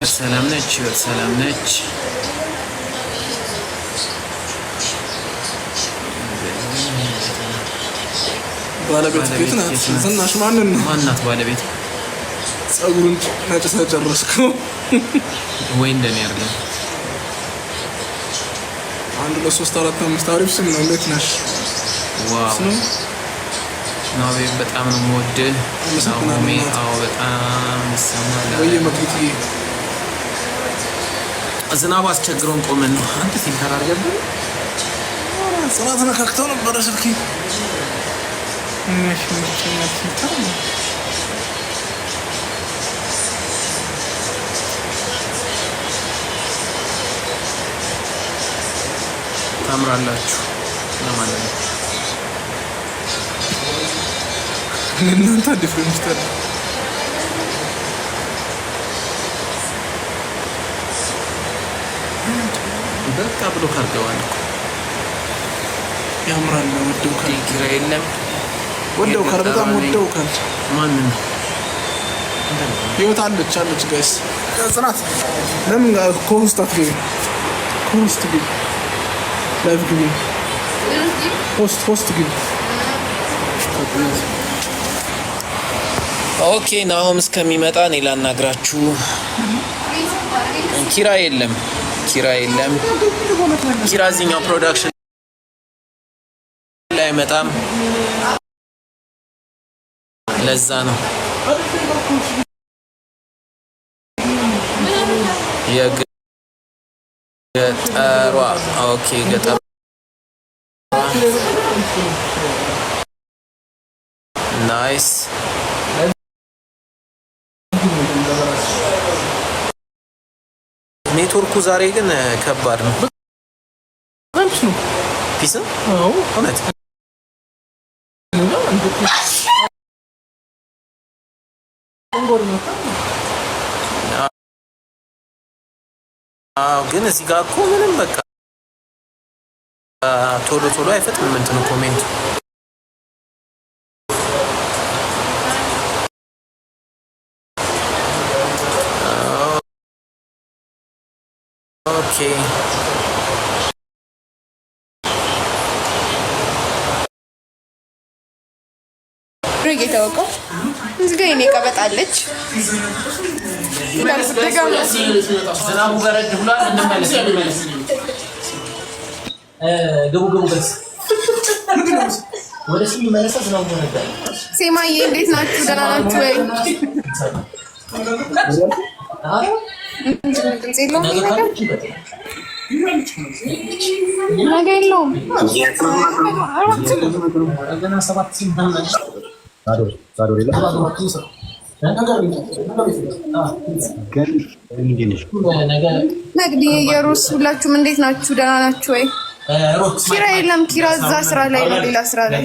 ሰላም ነች ሰላም ነች ባለቤት ቤት ናት። ዝናሽ ማንን ነው? ማናት ባለቤት? ጸጉሩን ነጭ ጨረስከው ወይ እንደኔ አይደለም። 1 2 3 4 5 አሪፍ ስም ነው። እንዴት ነሽ? ዋው ናቤ በጣም ነው የምወድህ። ናሆሜ አዎ በጣም ይሰማል። ወይ መክሊትዬ ዝናብ አስቸግሮን ቆመን ነው። አንተ ፊልተር አድርገብኝ ጽናት ነካክተው ነበር ስልኬ። እሺ ፊልተር ነው ታምራላችሁ ለማለት ነው። እናንተ ዲፍረንስ ተር በቃ ብሎ ካርገዋል እኮ ያምራል። ወደው ካል ኪራ የለም ወደው ካል በጣም ወደው ካል ማን ነው ህይወት አለች ጋይስ። ጽናት ለምን ኮስት አትገቢ? ኮስት ግቢ ላይቭ ግቢ ሆስት ግቢ። ኦኬ ናሆም እስከሚመጣ እኔ ላናግራችሁ። ኪራ የለም ኪራ እዚህኛው ፕሮዳክሽን ላይ አይመጣም። ለዛ ነው የገጠሯ ኦኬ ገጠሯ ናይስ ኔትወርኩ ዛሬ ግን ከባድ ነው። ፒስ ነው እውነት ግን እዚህ ጋር እኮ ምንም በቃ ቶሎ አይፈጥንም እንትኑ ኮሜንት ኦኬ የታወቀው እዚህ ጋር እኔ ቀበጣለች ዝናቡ በረድ ብሏል። እንመለስ ገቡ በስ ወደ ሲም መለሰ ዝናቡ በረድ። ሴማዬ እንዴት ናችሁ? ደህና ናችሁ ወይ? ነገ የለውም ነግዲ የሩስ ሁላችሁም እንዴት ናችሁ? ደህና ናችሁ ወይ? ኪራ የለም። ኪራ እዛ ስራ ላይ ነው፣ ሌላ ስራ ላይ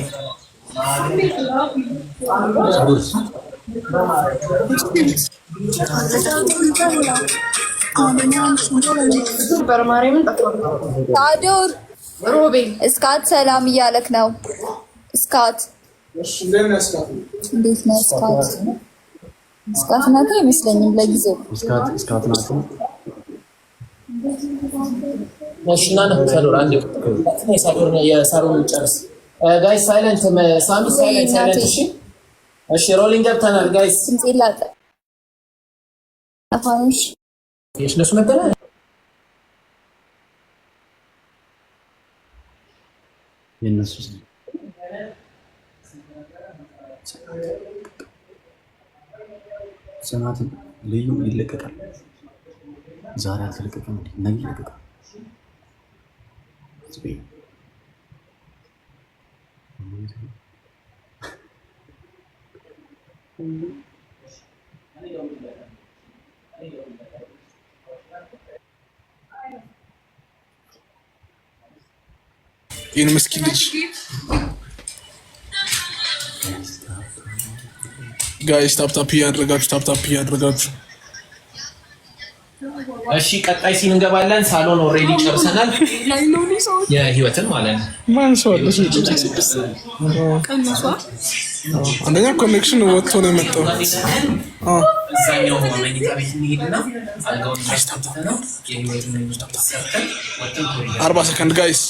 ታዲዮር ሮቤል እስካት ሰላም እያለክ ነው። እስካት እንዴት ነው? እስካት ናት አይመስለኝም ለጊዜው። እስካት ናት። ማሽና ነው ሰሎር አንዴ የሳሎን ጨርስ ጋይስ። ሳይለንት ሳሚ ሳይለንት እሺ ሮሊንግ ገብተናል ጋይስ። እንጽላታ አፋንሽ የሽነሱ መጣለ የነሱ ጽናት ልዩ ይለቀቃል። ዛሬ አልተለቀቀም፣ ነገ ይለቀቃል። ይህን ምስኪን ልጅ ጋይስ ታፕታፕ እያደረጋችሁ እሺ ቀጣይ ሲን እንገባለን። ሳሎን ኦሬዲ ጨርሰናል። የህይወትን ማለት ነው። ማን ሰው አለ? አንደኛ ኮኔክሽን ወጥቶ ነው የመጣው። እዛኛው መኝታ ቤት እንሂድና አልጋውን ታስተካክለና የህይወትን ሰርተን ወጥተን 40 ሰከንድ ጋይስ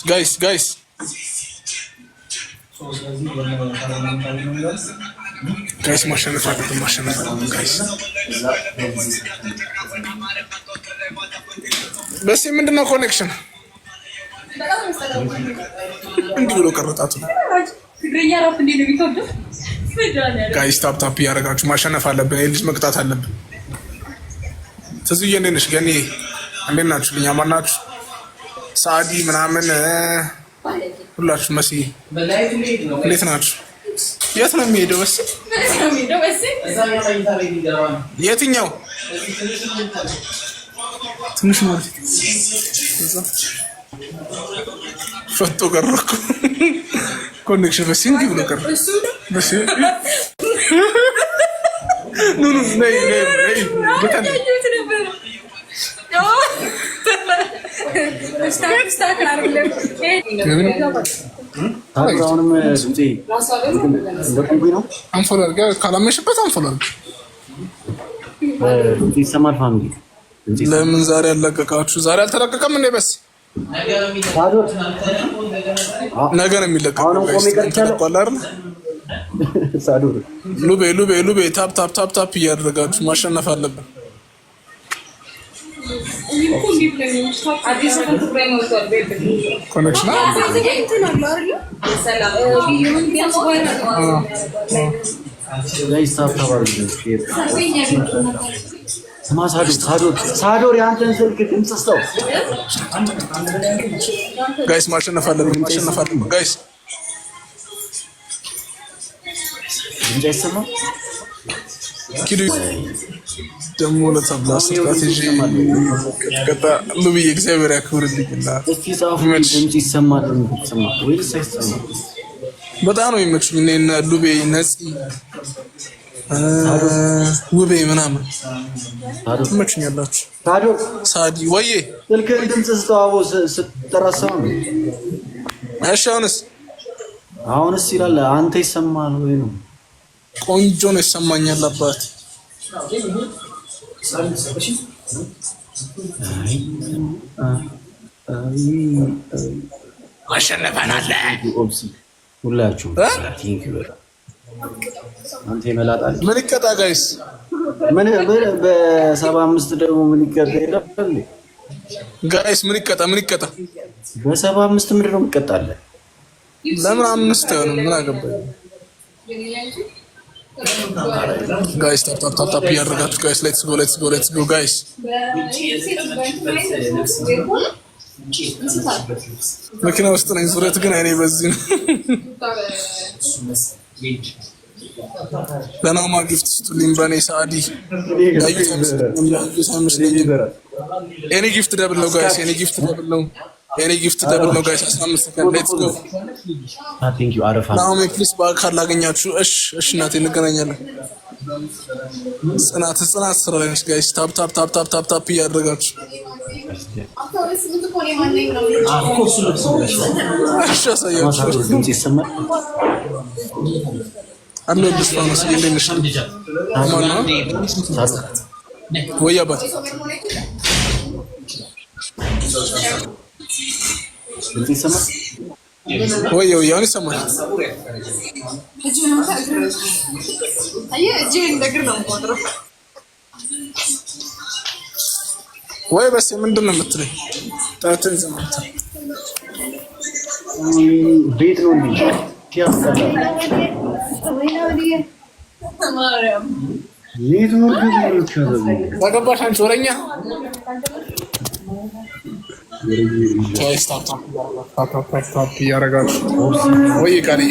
ማሸነፍ አለብን ጋይስ። በስ ምንድነው ኮኔክሽን እንዲህ ብሎ ቀረጣቱ ጋይስ ታፕ ያደረጋችሁ ማሸነፍ አለብን። የልጅ መቅጣት አለብን። ትዝዬ እንዴት ነሽ? ገኒ እንዴት ናችሁ? ልኛ ማናችሁ? ሳዲ ምናምን ሁላችሁ መሲ እንዴት ናችሁ? የት ነው የሚሄደው? በስ የትኛው ትንሽ ማለት ፈቶ ቀረኩ ኮኔክሽን በስ እንዲህ ብሎ ቀረ። በስ ኑ ነይ በጣም ካላመሽበት አንፎላል ለምን ዛሬ አለቀቃችሁ? ዛሬ አልተለቀቀም እንዴ? በስ ነገ ነው የሚለቀቀው። ሉቤ ታፕ እያደረጋችሁ ማሸነፍ አለብን። ኮኔክሽን ሳዶር ያንተን ስልክ ድምጽ ስተው ጋይስ ማሸነፍ አለብን ጋይስ። ድምጽ አይሰማ ኪዱ ደሞ ለተብላ ስትራቴጂ ገጣ ሉብዬ እግዚአብሔር ያክብርልኝና እስቲ ጻፉ። ድምጽ ይሰማል ወይስ አይሰማም? በጣም ነው የሚመችኝ እኔና ሉቤ ነፂ ውቤ ምናምን ትመችኛላችሁ። ሳዲ ወዬ ስልክህን ድምጽ ስተዋቦ ስትጠራሰው ነው። እሺ አሁንስ ይላል አንተ ይሰማል ወይ ነው? ቆንጆ ነው ይሰማኛል። አባት አሸነፈናል ሁላችሁ ቲንክ ይበላ አንተ ይመላጣል። ምን ይቀጣ ጋይስ? ምን በ75 ደግሞ ምን ይቀጣ ይላል ጋይስ? ምን ይቀጣ በ75 ምንድን ነው የሚቀጣለ? ለምን 5 ነው? ምን አገባኝ ጋይስ? ታፕ ያደርጋችሁ ጋይስ። ሌትስ ጎ ጋይስ። መኪና ውስጥ ነኝ። ዙረት ግን አይኔ በዚህ ነው። ለናማ ጊፍት ስጡልኝ በኔ ሳዲ ኤኒ ጊፍት ደብል ነው ጋይስ። ኤኒ ጊፍት ደብል ነው ጋይስ። 15 ሰከንድ ሌትስ ጎ። ናኦሚ ፕሊስ በአካል ላገኛችሁ። እሺ እናቴ እንገናኛለን። ጽናት ስራ ላይ ነሽ ጋይስ። ታፕ እያደረጋችሁ እሺ አሳያችሁ። ድምጽ ይሰማል አሎ ዲስፋኖስ ይለንሽ አማና ወይ አባት ድምጽ ይሰማል ወይ ያው ይሰማል። ወይ በስ ምንድነው የምትለኝ? ታተን ዘማታ ቤት ነው እንዴ? ተገባሽ አንቺ ወረኛ ታፕ ያረጋችሁ ወይ ቃል